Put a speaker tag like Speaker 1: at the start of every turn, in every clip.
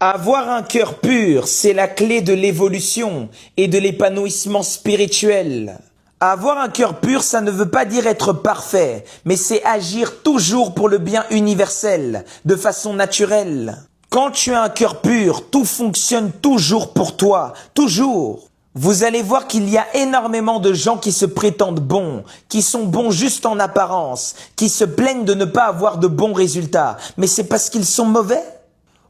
Speaker 1: Avoir un cœur pur, c'est la clé de l'évolution et de l'épanouissement spirituel. Avoir un cœur pur, ça ne veut pas dire être parfait, mais c'est agir toujours pour le bien universel, de façon naturelle. Quand tu as un cœur pur, tout fonctionne toujours pour toi, toujours. Vous allez voir qu'il y a énormément de gens qui se prétendent bons, qui sont bons juste en apparence, qui se plaignent de ne pas avoir de bons résultats, mais c'est parce qu'ils sont mauvais.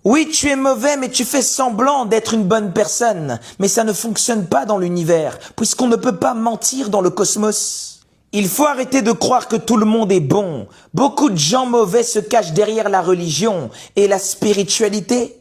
Speaker 1: Oui, tu es mauvais, mais tu fais semblant d'être une bonne personne. Mais ça ne fonctionne pas dans l'univers, puisqu'on ne peut pas mentir dans le cosmos. Il faut arrêter de croire que tout le monde est bon. Beaucoup de gens mauvais se cachent derrière la religion et la spiritualité.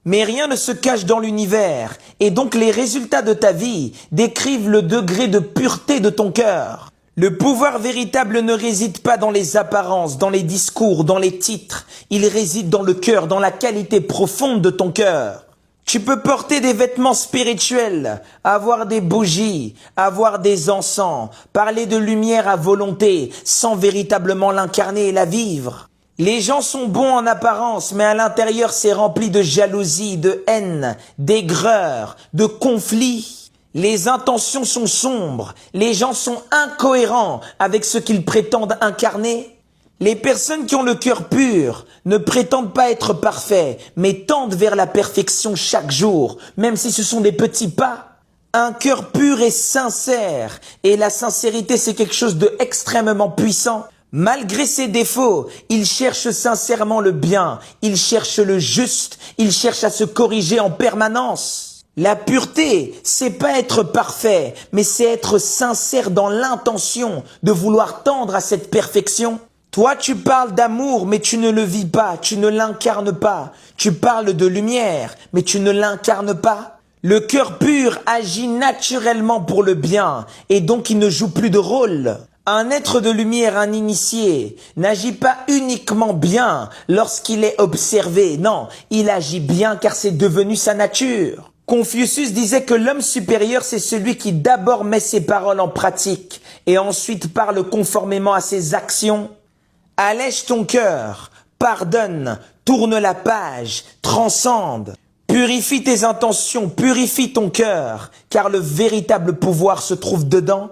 Speaker 1: Mais rien ne se cache dans l'univers, et donc les résultats de ta vie décrivent le degré de pureté de ton cœur. Le pouvoir véritable ne réside pas dans les apparences, dans les discours, dans les titres. Il réside dans le cœur, dans la qualité profonde de ton cœur. Tu peux porter des vêtements spirituels, avoir des bougies, avoir des encens, parler de lumière à volonté, sans véritablement l'incarner et la vivre. Les gens sont bons en apparence, mais à l'intérieur c'est rempli de jalousie, de haine, d'aigreur, de conflits. Les intentions sont sombres, les gens sont incohérents avec ce qu'ils prétendent incarner. Les personnes qui ont le cœur pur ne prétendent pas être parfaits, mais tendent vers la perfection chaque jour, même si ce sont des petits pas. Un cœur pur et sincère, et la sincérité c'est quelque chose d'extrêmement puissant. Malgré ses défauts, il cherche sincèrement le bien, il cherche le juste, il cherche à se corriger en permanence. La pureté, c'est pas être parfait, mais c'est être sincère dans l'intention de vouloir tendre à cette perfection. Toi, tu parles d'amour, mais tu ne le vis pas, tu ne l'incarnes pas. Tu parles de lumière, mais tu ne l'incarnes pas. Le cœur pur agit naturellement pour le bien, et donc il ne joue plus de rôle. Un être de lumière, un initié, n'agit pas uniquement bien lorsqu'il est observé. Non, il agit bien car c'est devenu sa nature. Confucius disait que l'homme supérieur, c'est celui qui d'abord met ses paroles en pratique et ensuite parle conformément à ses actions. Allège ton cœur, pardonne, tourne la page, transcende. Purifie tes intentions, purifie ton cœur, car le véritable pouvoir se trouve dedans.